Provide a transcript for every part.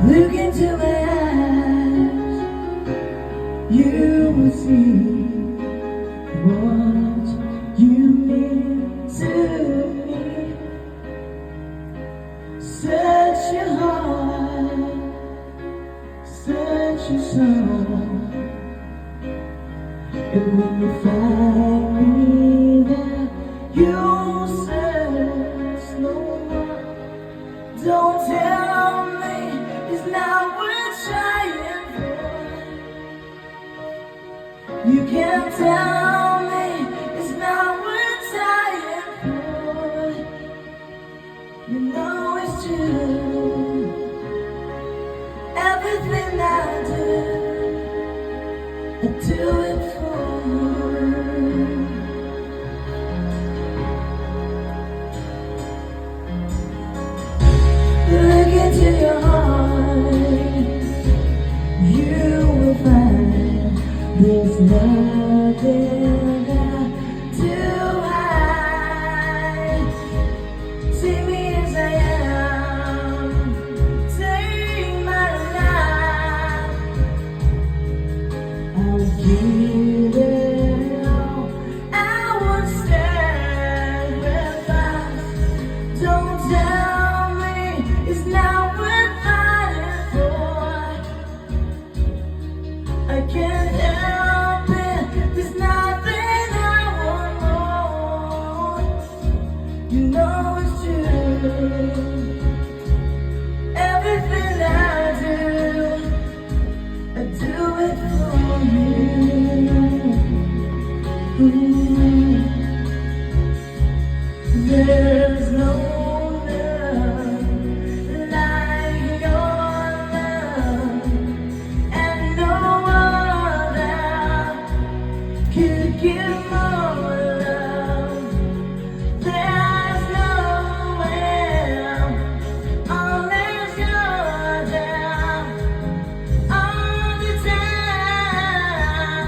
Look into my eyes, you will see what you mean to me. Search your heart, search your soul, and when you find me there, you'll search no more. Don't tell me it's not worth trying for. You can't tell me it's not worth trying for. You know it's true. Everything I do it for. Look into your heart, you will find there's nothing to hide. See me as I am, take my life. I'll give it all, I won't stand fast. Don't tell me it's not worth fighting for. I can't help it, there's nothing I want more. You know it's true. Everything I do it for you. There's no love like your love, and no other could give more love. There's nowhere unless you're there all the time,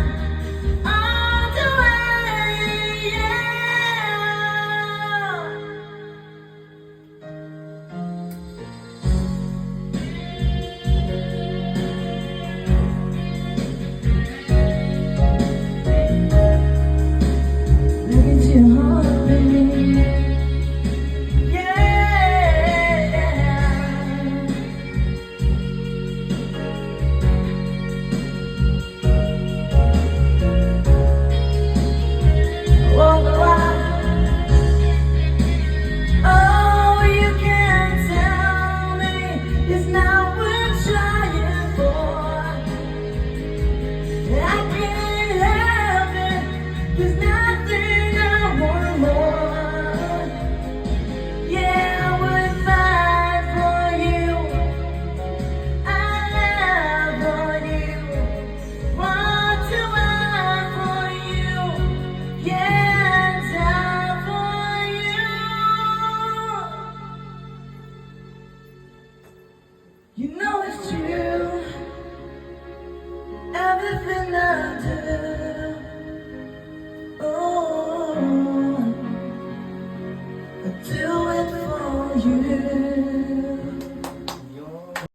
all the way, yeah. Look into your heart, baby. Yeah. Walk around. Oh, you can't tell me it's not worth trying for. I can't help it, there's nothing I want more. Yeah, I would fight for you, I live for you, want to work for you, yeah, die for you. You know it's true. Everything